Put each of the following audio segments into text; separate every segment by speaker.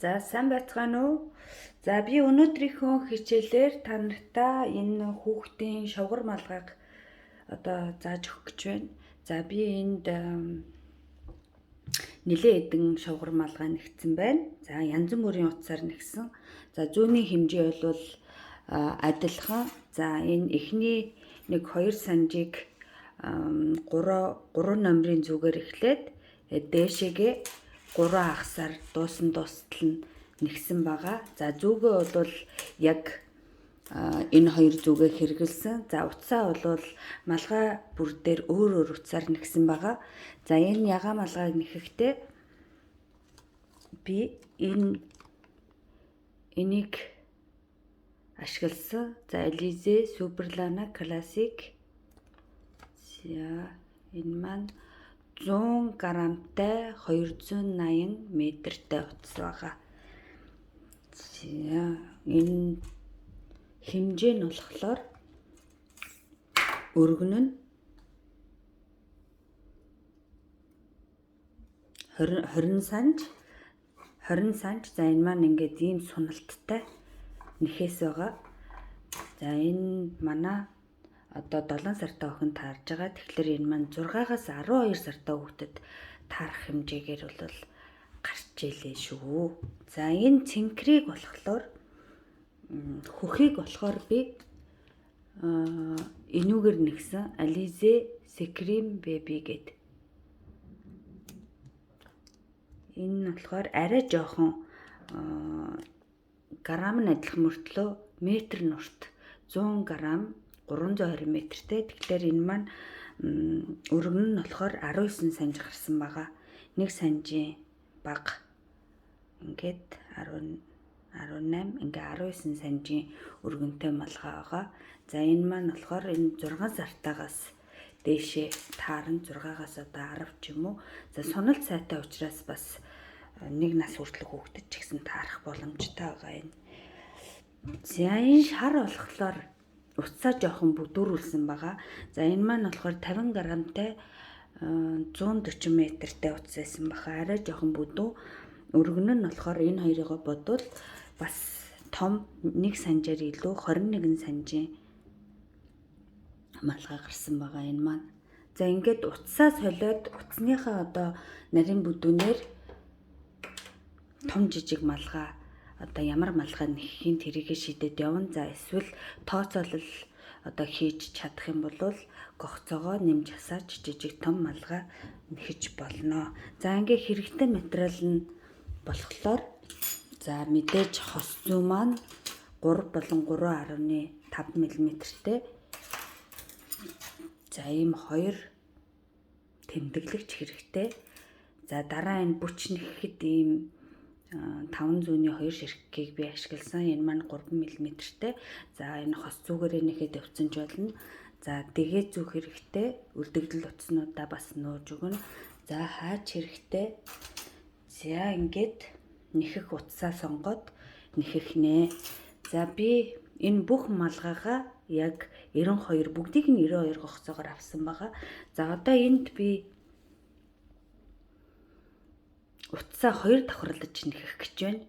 Speaker 1: За сайн байцгаана уу? За би өнөөдрийнхөө хичээлээр та нартай энэ хүүхдийн шовгор малгайг зааж өгөх гэж байна. За би энд нэлээд хэдэн шовгор малгай нэгтсэн байна. За янз бүрийн утсаар нэгсэн. За зүүнний хэмжээ бол адилхан. За энэ эхний нэг 2 санжийг 3 номерын зүгээр эхлээд дээшээгээ 3 хагасаар дуустал нь нэгсэн байгаа. За зүгээ бол яг энэ хоёр зүгээ хэрэгэлсэн. За утсаа бол малгай бүр дээр өөр утсаар нэгсэн байгаа. За энэ ягаан малгайг нэхэхдээ би энийг ашигласан. За Alize Superlana Classic. За энэ маань 100 грамтай 280 метртэй утас байгаа. За энэ хэмжээ нь болохоор өргөн нь 20 санж. За энэ маань ингээд ийм суналттай нэхээс байгаа. За энэ манай 7 сартай охин таарж байгаа. Тэгэхээр энэ маань 6-аас 12 сартай хүүхдэд таарах хэмжээгээр бол гарч илээ шүү. За энэ цэнхрийг болохоор хөхийг болохоор би энүүгээр нэгсэн Alize Scream Baby гэдэг. Энэ нь болохоор арай жоохон грамм нь адилхан мөртлөө метр нурт 100 грамм 320 метртэй. Тэгэхээр энэ маань өргөн нь болохоор 19 санж гарсан байгаа. Нэг санжийн бага ингээд 18 ингээ 19 санжийн өргөнтэй малгай байгаа. За энэ маань болохоор энэ 6 сартаагаас дээшээ таарна 6-аас 10 ч юм уу. За суналт сайтай учраас бас нэг нас хүртэлх хүүхдэд ч гэсэн таарах боломжтой байгаа юм. За энэ шар болохоор утсаа жоохон бүдүүрүүлсэн байгаа. За энэ маань болохоор 50 грамтай 140 метртэй утас байсан баха. Арай жоохон бүдүү. Өргөн нь болохоор энэ хоёрыг бодвол бас том нэг санжаар илүү 21 санжийн малгай гарсан байгаа энэ маань. За ингээд утсаа солиод утасныхаа нарийн бүдүүнээр том жижиг малгай ямар малгай нэххийн тэрийгэ шидэд явна. За эсвэл тооцоолол хийж чадах юм бол гогцоогоо нэмж хасаач жижиг том малгай нэхэж болно. За ингээ хэрэгтэй материал нь болохоор за мэдээж хос зүй маань 3 болон 3.5 мм-тэй. За ийм 2 тэмдэглэгч хэрэгтэй. За дараа энэ бүч нэхэхэд ийм 5 зүүнний 2 ширхгийг би ашигласан. Энэ маань 3 мм-тэй. За энэ хос зүгээрээ нэхэд явцсан ч болно. За дэгээ зүг хэрэгтэй. Үлдэгдэл утаснуудаа бас нууж өгнө. За хаач хэрэгтэй. За ингээд нэхэх утсаа сонгоод нэхэх нэ. За би энэ бүх малгайгаа яг 92 бүгдийг нь 92 гогцоогоор авсан байгаа. За одоо энд би утсаа 2 давхарлаж нэхэх гэж байна.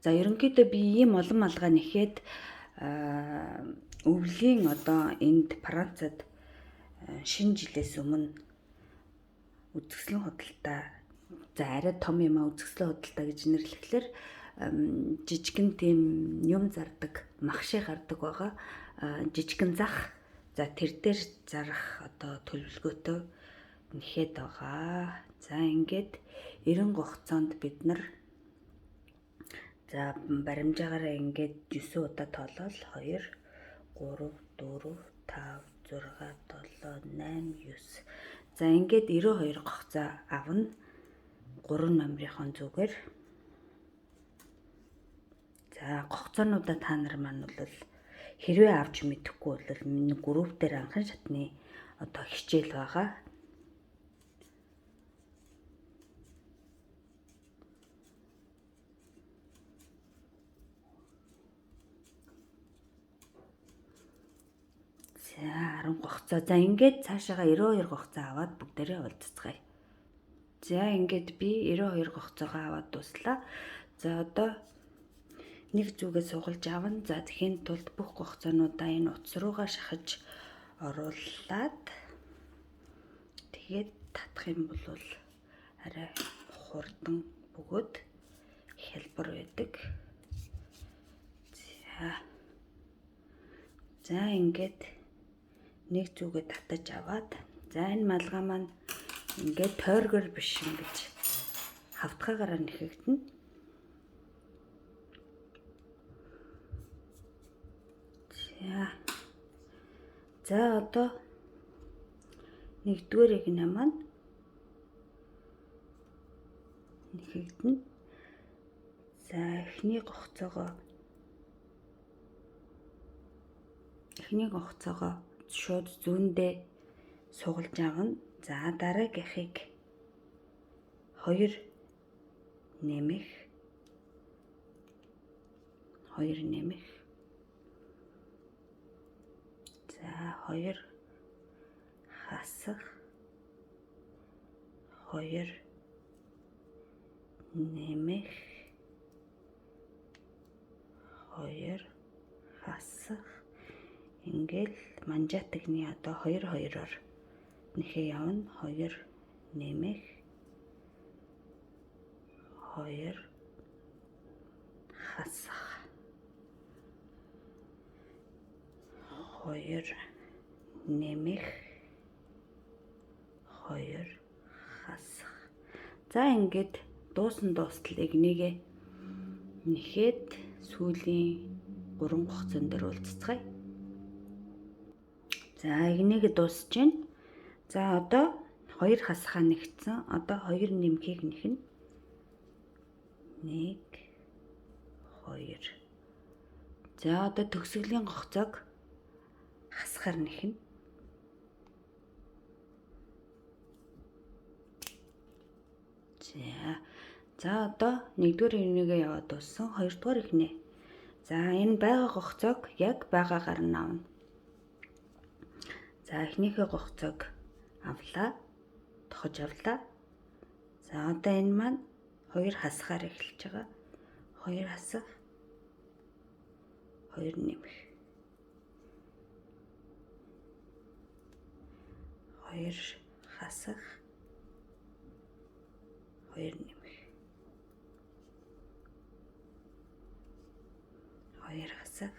Speaker 1: За ерөнхийдөө би ийм олон малгай нэхэд өвлийн энд Францад шинэ жилээс өмнө үзэсгэлэн худалдаа за арай том юм үзэсгэлэн худалдаа гэж нэрлэхлээр жижигэн тийм юм зардаг махшиг гардаг байгаа. Жижигэн зах. За тэр дээр зарах төлөвлөгөөтэй нэхэд байгаа. За ингээд 90 гогцоонд бид нар за баримжаагаараа ингээд 9 удаа тоолол 2 3 4 5 6 7 8 9. За ингээд 92 гогцоо авна. 3 номерын зүгээр. За гогцоонуудаа та нар маань бол хэрвээ авч мэдэхгүй бол миний групп дээр анхан шатны хичээл байгаа. За 10 гогцоо. За ингээд цаашаага 92 гогцоо аваад бүгдээрээ уулзцгаая. За ингээд би 92 гогцоогоо аваад дуслаа. За одоо нэг зүгээ сугалж авна. За тэхийн тулд бүх гогцоонуудаа энэ утас руугаа шахаж оруулаад тэгээд татах юм бол арай хурдан бөгөөд хялбар байдаг. За ингээд нэг зүгээ татаж аваад за энэ малгай маань ингээд тойргор биш ингэж хавтгаагаараа нэхэгдэнэ. За одоо нэгдүгээр игнэ маань нэхэгдэнэ. За эхний гогцоогоо шууд зүүндээ сугалж авна. За дараагийнхыг 2 нэмэх. За 2 хасах. 2 нэмэх. 2 хасах. Ингээл манжаатагны одоо 2-2-оор нэхээ явна. 2 нэмэх. 2 хасах. 2 нэмэх. 2 хасах. За ингээд дуустал игнийгээ нэхэд сүүлийн 3 гогцон дээр уулзцгаая. За игнийгээ дуусж байна. За одоо 2 хасахаа нэгтсэн. Одоо 2 нэмхийг нэхнэ. 1 2. За одоо төгсгөлийн гогцоог хасахаар нэхнэ. За одоо 1-р игнийгээ яваад дууссан. 2-р игнээ. За энэ байгаа гогцоог яг байгаагаар нь авна. За эхнийхээ гогцоог авлаа. Тохож авлаа. За одоо энэ маань 2 хасахаар эхэлж байгаа. 2 хасах. 2 нэмэх. 2 хасах. 2 нэмэх. 2 хасах.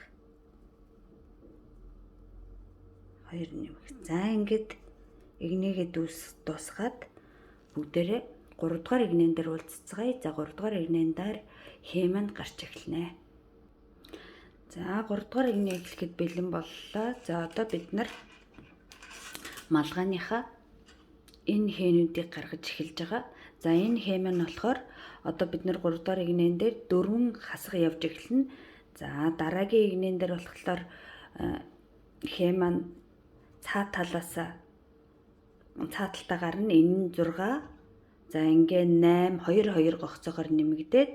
Speaker 1: 2 нэмэх. За ингээд игнийгээ дуусгаад бүгдээрээ 3 дугаар игнэн дээр уулзцгаая. За 3 дугаар игнэн дээр хэмэнд гарч эхэлнэ. За 3 дугаар игнээ эхлэхэд бэлэн боллоо. За одоо бид нар малгайныхаа энэ хээнүүдийг гаргаж эхэлж байгаа. За энэ хэм нь болохоор одоо бид нар 3 дугаар игнэн дээр 4 хасах явж эхэлнэ. За дараагийн игнэн дээр болохоор хэм маань цаа талтаагаар нь энэ 6. За ингээ 8 2 гогцоогоор нэмэгдээд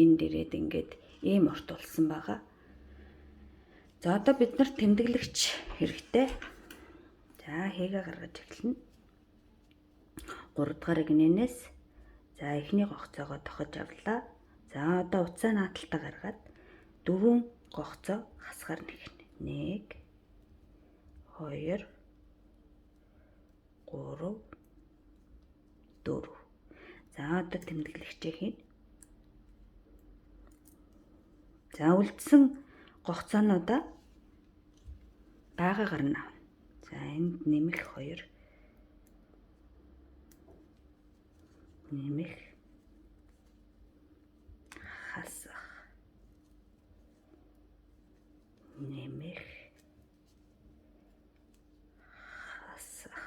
Speaker 1: энд ирээд ингээд ийм урт болсон байгаа. За одоо бид нар тэмдэглэгч хэрэгтэй. За хийгээ гаргаж эхэлнэ. 3 дугаар игнэнээс за эхний гогцоогоо тохож авлаа. За одоо утсаа нааталтаа гаргаад 4 гогцоо хасгаар нэхнэ. 1 2 3 4. За одоо тэмдэглэгчээ хийнэ. За үлдсэн гогцоонуудаа байгаагаар нь авна. За энд нэмэх 2 нэмэх хасах нэмэх хасах.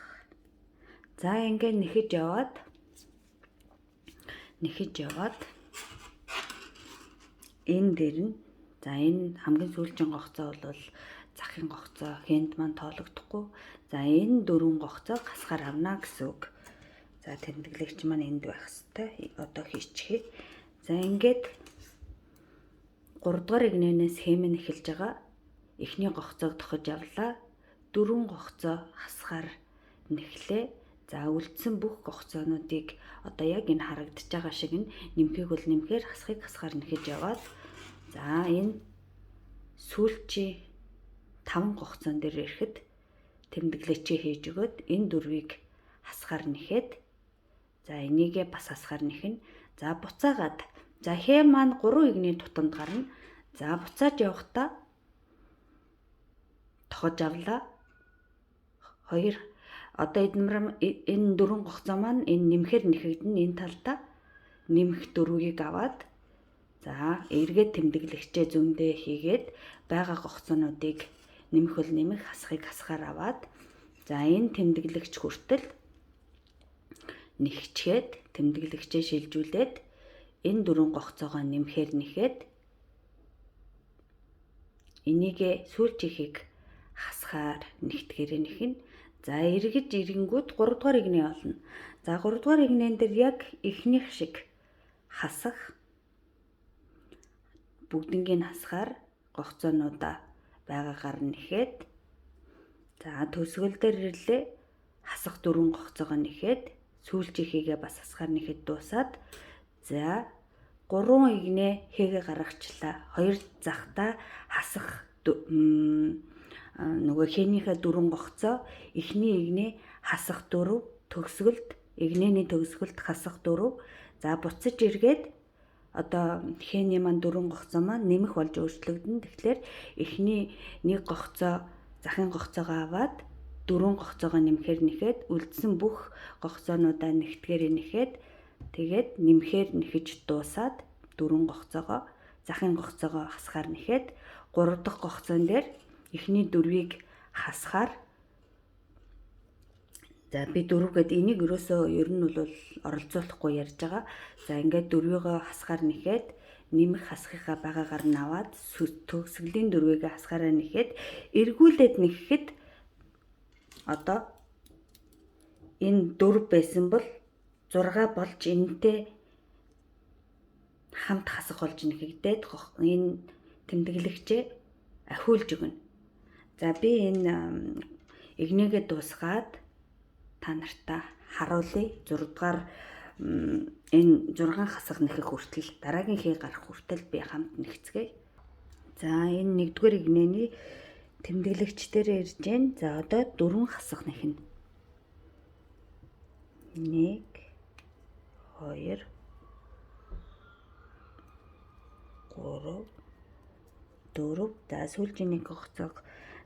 Speaker 1: За ингээд нэхэж яваад энэ дээр нь за энэ хамгийн сүүлчийн гогцоо бол захын гогцоо хэнд маань тоологдохгүй. За энэ 4 гогцоог хасгаар авна гэсэн үг. За тэмдэглэгч маань энд байх хэвээр. Одоо хийчихье. За ингээд 3 дугаар игнэнээс хэмэн эхэлж байгаа. Эхний гогцоог тохож авлаа. 4 гогцоо хасгаар нэхлээ. За үлдсэн бүх гогцоонуудыг одоо яг энэ харагдаж байгаа шиг нь нэмхийг бол нэмэхээр хасахыг хасахаар нэхэж яваад за энэ сүүлчийн 5 гогцоон дээр ирэхэд тэмдэглэчээ хийж өгöd энэ дөрвийг хасахаар нэхэд за энийгээ бас хасахаар нэхнэ. За буцаагаад за хээ маань 3 игний тутамд гарна. За буцааж явахдаа тохож авлаа. 2 одоо энэ 4 гогцоо маань энэ нэмэхээр нэхэгдэн энэ талдаа нэмэх дөрвийг аваад за эргээд тэмдэглэгчээ зөндөө хийгээд байгаа гогцоонуудыг нэмэх бол нэмэх хасахыг хасахаар аваад за энэ тэмдэглэгч хүртэл нэгчгээд тэмдэглэгчээ шилжүүлээд энэ 4 гогцоогоо нэмэхээр нэхэд энийгээ сүүлчийнхийг хасахаар нэгтгэрээ нэхнэ. За эргэж ирэнгүүт 3 дугаар игний олно. За 3 дугаар игнэн дээр яг эхнийх шиг хасах бүгднийг хасахаар гогцоонуудаа байгаагаар нэхэд за төсгөл дээр ирлээ хасах 4 гогцоогоо нэхэд сүүлчийнхийгээ бас хасахаар нэхэд дуусаад за 3 игнээ хийгээ гаргачлаа. 2 захта хасах нөгөө хээнийхээ 4 гогцоо эхний игнээ хасах 4 төгсгөлд игнэний төгсгөлд хасах 4 за буцаж эргээд одоо хээний маань 4 гогцоо маань нэмэх болж өөрчлөгдөн. Тэгэхээр эхний нэг гогцоо захын гогцоогоо аваад 4 гогцоогоо нэмэхээр нэхэд үлдсэн бүх гогцоонуудаа нэгтгэхээр нэхэд тэгээд нэмэхээр нэхэж дуусаад 4 гогцоогоо захын гогцоогоо хасахаар нэхэд 3 дахь гогцоон дээр эхний дөрвийг хасахаар за би дөрөв гэдэг энийг ерөөсөө ер нь бол оролцуулахгүй ярьж байгаа. За ингээд дөрвийгөө хасахаар нэхэд нэмэх хасахыгаа байгаагаар нь аваад төгсгөлийн дөрвийг хасахаараа нэхэд эргүүлээд нэхэхэд одоо энэ 4 байсан бол 6 болж энэтэй хамт хасах болж нэхэгдээд энэ тэмдэглэгчээ ахиулж өгнө. За би энэ игнийгээ дуусгаад та нартай харуулъя. 6 дугаар энэ 6 хасах нэхэх хүртэл дараагийн хий гарах хүртэл би хамт нэгцгээе. За энэ 1-р игнэний тэмдэглэгчдэрээ ирж гэн. За одоо 4 хасах нэхнэ. 1 2 3 4 за сүүлчийн нэг гогцоог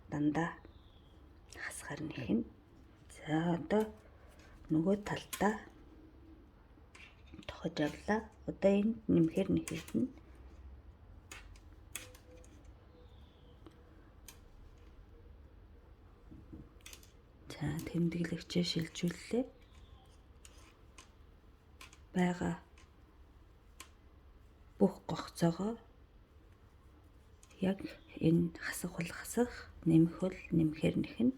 Speaker 1: дандаа хасахаар нэхнэ. За одоо нөгөө талдаа тохож авлаа. Одоо энэ нэмэхээр нэхэгдэнэ. За тэмдэглэгчээ шилжүүллээ. Бага бүх гогцоогоо яг энэ хасах бол хасах, нэмэх бол нэмэхээр нэхнэ.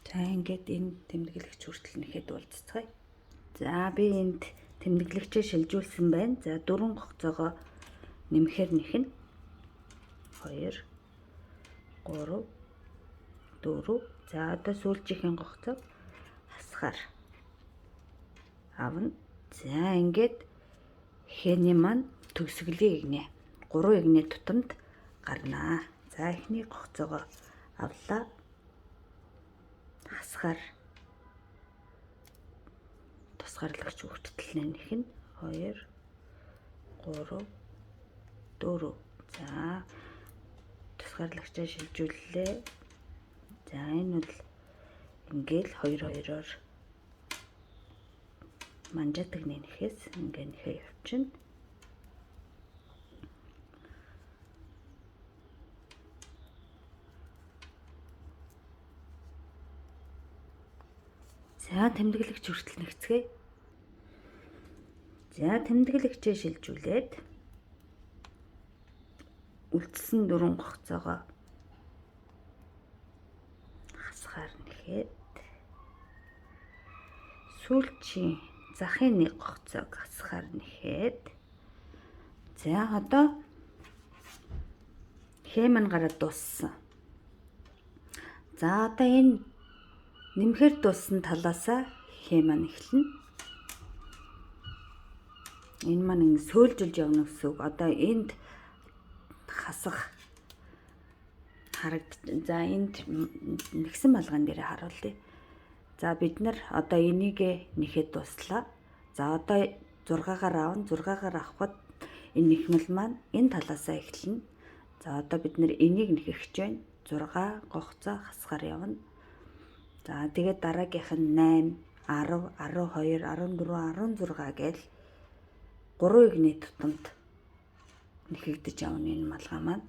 Speaker 1: За ингээд энэ тэмдэглэгч хүртэл нэхэд уулзцгаая. За би энд тэмдэглэгчээ шилжүүлсэн байна. За 4 гогцоогоо нэмэхээр нэхнэ. 2 3 4 за одоо сүүлчийн гогцоо хасахаар авна. За ингээд хээний маань төгсгөлийн игнэ 3 игний тутамд гарнаа. За эхний гогцоогоо авлаа. Хасахаар тусгаарлагч хүртэл нэхнэ. 2 3 4 за тусгаарлагчаа шилжүүллээ. За энэ бол ингээл 2-2-оор манжаадаг нэхээс ингээ нэхээ явчихна. За тэмдэглэгч хүртэл нэгцгээе. За тэмдэглэгчээ шилжүүлээд үлдсэн 4 гогцоогоо хасахаар нэхэд сүүлчийн захын нэг гогцоог хасахаар нэхэд за одоо Х маань гараад дууссан. За одоо энэ нэмэхээр дууссан талаасаа Х маань эхэлнэ. Энэ маань ингэ сөөлжилж явна гэсэн үг. Одоо энд хасах за энд нэгсэн малгайн дээр харуулъя. За бид нар одоо энийг нэхэд дуслаа. За одоо 6-аар аавна. 6-аар авахад энэ нэхмэл маань энэ талаасаа эхэлнэ. За одоо бид нар энийг нэхэж байна. 6 гогцоо хасгаар явна. За тэгээд дараагийнх нь 8, 10, 12, 14, 16 гээл 3 игний тутамд нэхэгдэж явна энэ малгай маань.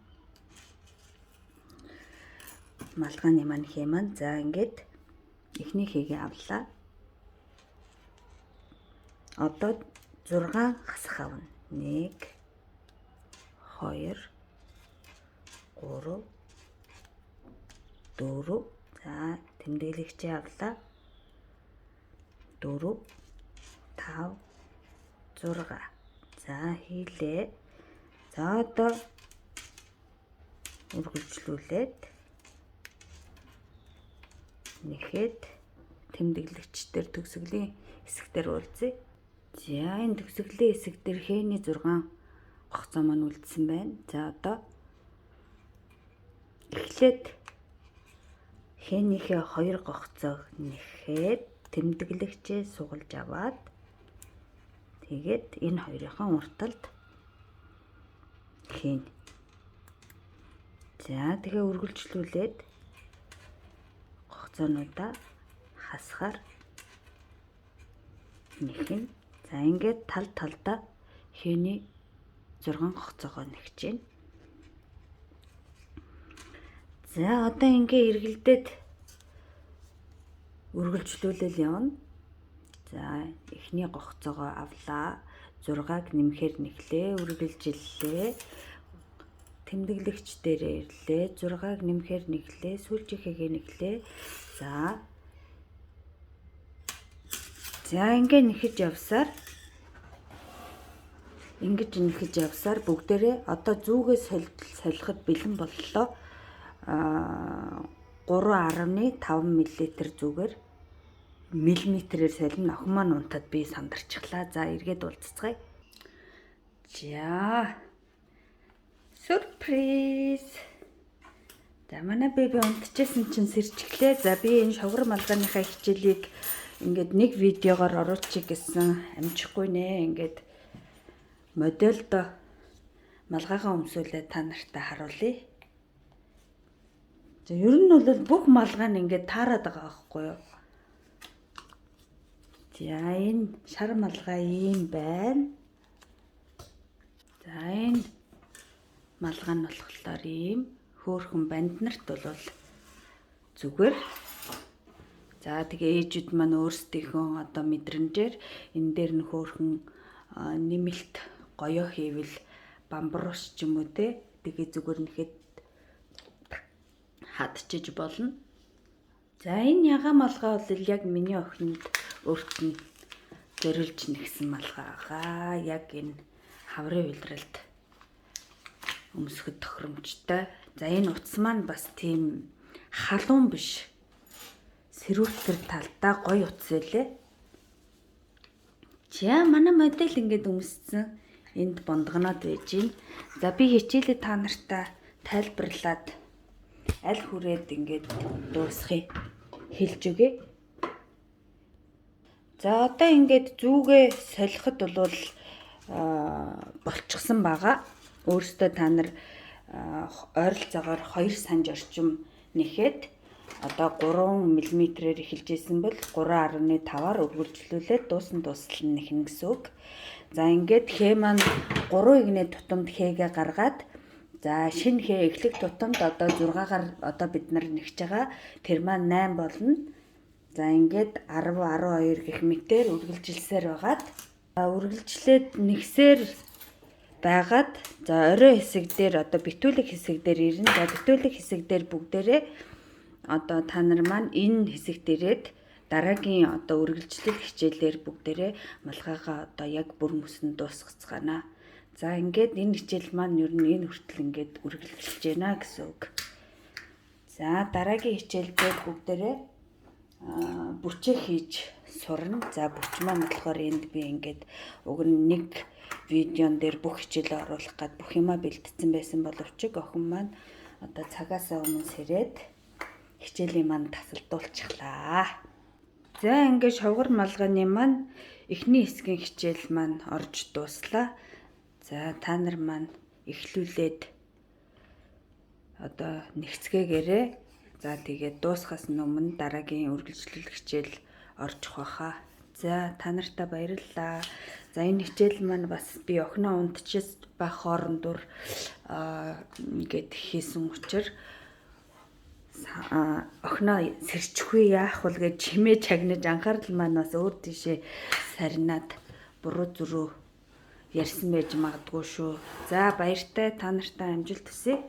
Speaker 1: Малгайны маань Х маань. За ингээд эхний Х-ийг авлаа. Одоо 6 хасах авна. 1 2 3 4 за тэмдэглэгчээ авлаа. 4 5 6 за хийлээ. За одоо үргэлжлүүлээд нэхэд тэмдэглэгчдэр төгсгөлийн хэсэгтэр уулзъя. За энэ төгсгөлийн хэсэгтэр Х-ний 6 гогцоо маань үлдсэн байна. За одоо эхлээд Х-нийхээ 2 гогцоог нэхэд тэмдэглэгчээ сугалж аваад тэгээд энэ хоёрынхаа урталд хийн. За тэгээ үргэлжлүүлээд гогцоонуудаа хасахаар нэхэн. За ингээд тал талдаа Х-ний 6 гогцоогоо нэгж байна. За одоо ингээ эргэлдээд үргэлжлүүлэл явна. За эхний гогцоогоо авлаа. 6-аг нэмэхээр нэглээ, үргэлжиллээ. Тэмдэглэгч дээр ирлээ. 6-аг нэмэхээр нэглээ, сүүлчийнхээ нэглээ. За ингээ нэхэж явсаар бүгдээрээ одоо зүүгээ солиход бэлэн боллоо. 3.5 мл зүгээр миллиметрээр солино. Охин маань унтаад би сандарчихлаа. За эргээд уулзцгаая. За сюрприз. За манай беби унтчихсан чинь сэрчглээ. За би энэ шовгор малгайныхаа хичээлийг ингээд нэг видеогоор оруулчих гэсэн амжихгүй нэ. Ингээд модельд малгайгаа өмсүүлээд та нартай харуулъя. За ер нь бол бүх малгай нь ингээд таарад байгаа байхгүй юу? За энэ шар малгай ийм байна. За энэ малгай нь болохоор ийм хөөхөн банд нарт бол зүгээр. За тэгээ ээжүүд маань өөрсдийнхөө одоо мэдрэмжээр энэ дээр нь хөөхөн нэмэлт гоёо хийвэл бамбуурч ч юм уу те. Тэгээ зүгээр нэхэд хадчиж болно. За энэ ягаан малгай бол яг миний охинд өөрт нь зориулж нэгсэн малгай байгаа. Яг энэ хаврын улиралд өмсөхөд тохиромжтой. За энэ утас маань бас тийм халуун биш. Сэрүүтэр талдаа гоё утас байлээ. За манай модель ингээд өмссөн. Энд бондгоноод байж гин. За би хичээлээ та нартай тайлбарлаад аль хүрээд ингээд дуусхийг хэлж өгье. За одоо ингээд зүүгээ солиход бол болчихсон байгаа. Өөрөөсөө та нар ойролцоогоор 2 санж орчим нэхэд одоо 3 мм-ээр эхэлж исэн бол 3.5-аар үргэлжлүүлээд дуусал нь нэхнэ гэсэн үг. За ингээд Х маань 3 игний тутамд Х-гээ гаргаад за шинэ Х эхлэх тутамд одоо 6-гаар одоо бид нар нэгж байгаа. Тэр маань 8 болно. За ингээд 10, 12 гэх мэтээр үргэлжилсээр байгаад үргэлжлээд нэгсээр байгаад за орой хэсэг дээр одоо битүүлэг хэсэг дээр ирнэ. За битүүлэг хэсэг дээр бүгдээрээ одоо та нар маань энэ хэсэгт ирээд дараагийн одоо үргэлжлэл хичээлээр бүгдээрээ малгайгаа одоо яг бүр мөсөнд дуусгацгаана. За ингээд энэ хичээл маань ер нь энэ хүртэл ингээд үргэлжилж байна гэсэн үг. За дараагийн хичээлдээ бүгдээрээ бүчээ хийж сурна. За бүч маань болохоор энд би ингээд уг нь нэг видеон дээр бүх хичээлээ оруулах гад бүх юмаа бэлдсэн байсан боловч охин маань одоо цагаасаа өмнө сэрээд хичээлийн маань тасалдуулчихлаа. За ингээд шовгор малгайны маань эхний хэсгийн хичээл маань орж дууслаа. За та нар маань эхлүүлээд одоо нэгцгээгээрээ. За тэгээд дуусхаас өмнө дараагийн үргэлжлүүлэх хичээл орчих واخа. За та нартай баярлалаа. За энэ хичээл маань бас би охиноо унтчихс байх хоорондор ингээд хийсэн учраас охиноо сэрчихгүй яах вэ гэж чимээ чагнаж анхаарал маань бас өөр тийшээ сарнаад буруу зүрөө ярьсан байж магадгүй шүү. За баяртай та нартай амжилт хүсье.